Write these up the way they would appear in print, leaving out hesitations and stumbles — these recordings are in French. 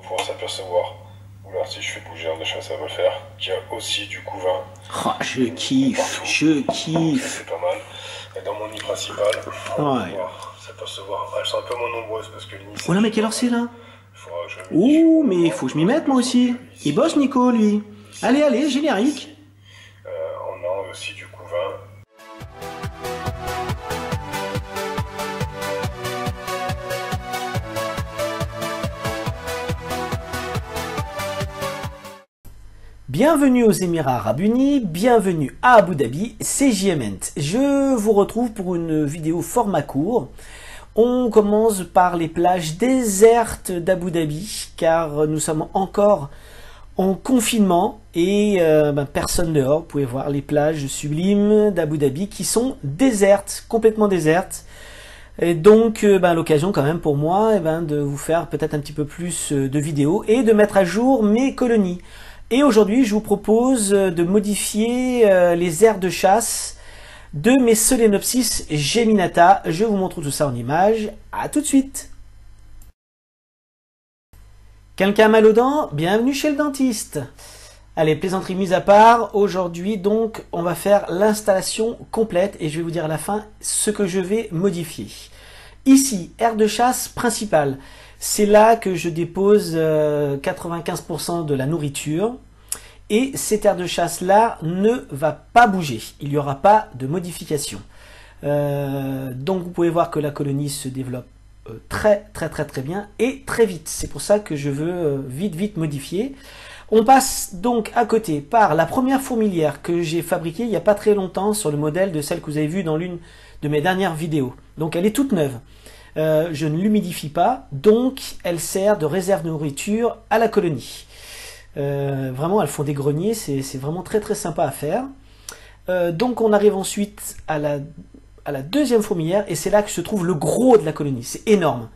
pour s'apercevoir, oula, si je fais bouger l'aire de chasse, ça va le faire, qu'il y a aussi du couvain. Oh, je kiffe, je kiffe. C'est pas mal. Et dans mon nid principal, on va pouvoir s'apercevoir. Elles sont un peu moins nombreuses parce que le nid. Oh là, mais quelle heure c'est là? Que Ouh, mais il faut que je m'y mette moi aussi. Il bosse Nico, lui. Allez, allez, générique. On a aussi du couvain. Bienvenue aux Émirats Arabes Unis, bienvenue à Abu Dhabi, c'est JMent. Je vous retrouve pour une vidéo format court. On commence par les plages désertes d'Abu Dhabi, car nous sommes encore en confinement et personne dehors. Vous pouvez voir les plages sublimes d'Abu Dhabi qui sont désertes, complètement désertes. Et donc, l'occasion quand même pour moi de vous faire peut-être un petit peu plus de vidéos et de mettre à jour mes colonies. Et aujourd'hui, je vous propose de modifier les aires de chasse de mes Solenopsis geminata. Je vous montre tout ça en images. À tout de suite. Quelqu'un a mal aux dents? Bienvenue chez le dentiste. Allez, plaisanterie mise à part. Aujourd'hui, donc, on va faire l'installation complète et je vais vous dire à la fin ce que je vais modifier. Ici, aire de chasse principale. C'est là que je dépose 95% de la nourriture et cette aire de chasse là ne va pas bouger, il n'y aura pas de modification. Donc vous pouvez voir que la colonie se développe très bien et très vite. C'est pour ça que je veux vite modifier. On passe donc à côté par la première fourmilière que j'ai fabriquée il n'y a pas très longtemps sur le modèle de celle que vous avez vue dans l'une de mes dernières vidéos. Donc elle est toute neuve. Je ne l'humidifie pas, donc elle sert de réserve de nourriture à la colonie. Vraiment, elles font des greniers, c'est vraiment très sympa à faire. Donc on arrive ensuite à la deuxième fourmilière, et c'est là que se trouve le gros de la colonie, c'est énorme.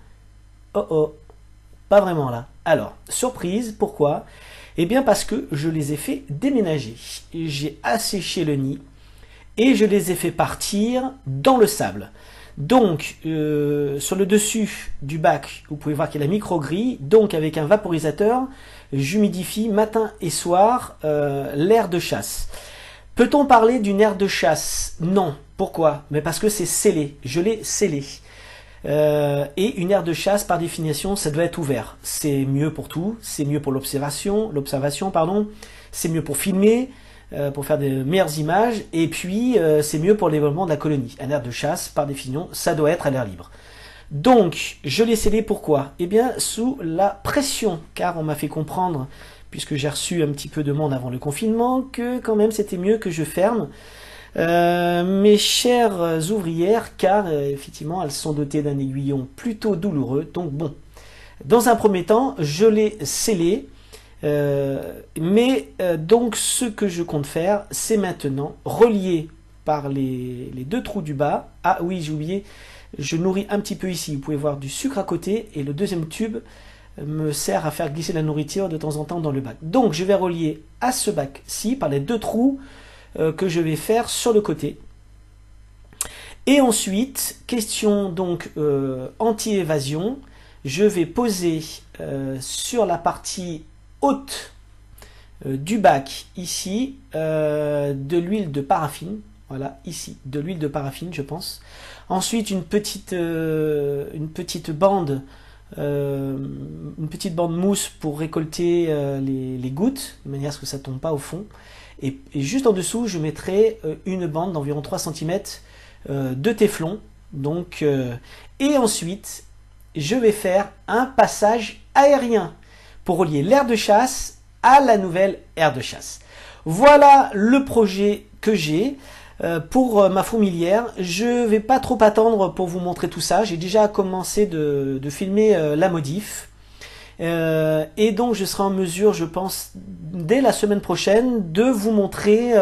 Oh, pas vraiment là. Alors, surprise, pourquoi? Eh bien parce que je les ai fait déménager. J'ai asséché le nid, et je les ai fait partir dans le sable. Donc, sur le dessus du bac, vous pouvez voir qu'il y a la micro-grille. Donc, avec un vaporisateur, j'humidifie matin et soir l'aire de chasse. Peut-on parler d'une aire de chasse? Non. Pourquoi? Mais parce que c'est scellé. Je l'ai scellé. Et une aire de chasse, par définition, ça doit être ouvert. C'est mieux pour tout. C'est mieux pour l'observation, pardon. C'est mieux pour filmer, pour faire de meilleures images, et puis c'est mieux pour le développement de la colonie. Un aire de chasse, par définition, ça doit être à l'air libre. Donc, je l'ai scellé, pourquoi? Eh bien, sous la pression, car on m'a fait comprendre, puisque j'ai reçu un petit peu de monde avant le confinement, que quand même c'était mieux que je ferme mes chères ouvrières, car effectivement, elles sont dotées d'un aiguillon plutôt douloureux. Donc bon, dans un premier temps, je l'ai scellé. Donc ce que je compte faire, c'est maintenant relier par les deux trous du bas. Ah oui, j'ai oublié, je nourris un petit peu ici, vous pouvez voir du sucre à côté, et le deuxième tube me sert à faire glisser la nourriture de temps en temps dans le bac. Donc je vais relier à ce bac-ci par les deux trous que je vais faire sur le côté. Et ensuite, question donc anti-évasion, je vais poser sur la partie haute du bac ici de l'huile de paraffine. Voilà, ici de l'huile de paraffine, je pense. Ensuite une petite bande mousse pour récolter les gouttes, de manière à ce que ça ne tombe pas au fond. Et juste en dessous, je mettrai une bande d'environ 3 cm de téflon. Donc, et ensuite, je vais faire un passage aérien pour relier l'aire de chasse à la nouvelle aire de chasse. Voilà le projet que j'ai pour ma fourmilière. Je ne vais pas trop attendre pour vous montrer tout ça. J'ai déjà commencé de filmer la modif. Et donc je serai en mesure, je pense, dès la semaine prochaine, de vous montrer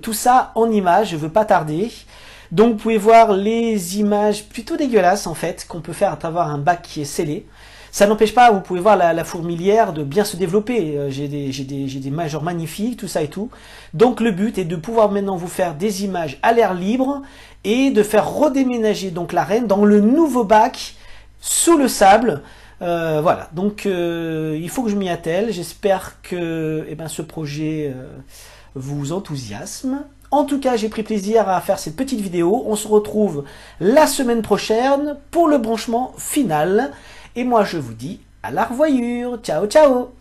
tout ça en images. Je ne veux pas tarder. Donc vous pouvez voir les images plutôt dégueulasses en fait qu'on peut faire à travers un bac qui est scellé. Ça n'empêche pas, vous pouvez voir la fourmilière de bien se développer. J'ai des majors magnifiques, tout ça et tout. Donc le but est de pouvoir maintenant vous faire des images à l'air libre et de faire redéménager donc la reine dans le nouveau bac sous le sable Voilà, donc il faut que je m'y attelle. J'espère que ce projet vous enthousiasme. En tout cas, j'ai pris plaisir à faire cette petite vidéo. On se retrouve la semaine prochaine pour le branchement final. Et moi, je vous dis à la revoyure. Ciao, ciao!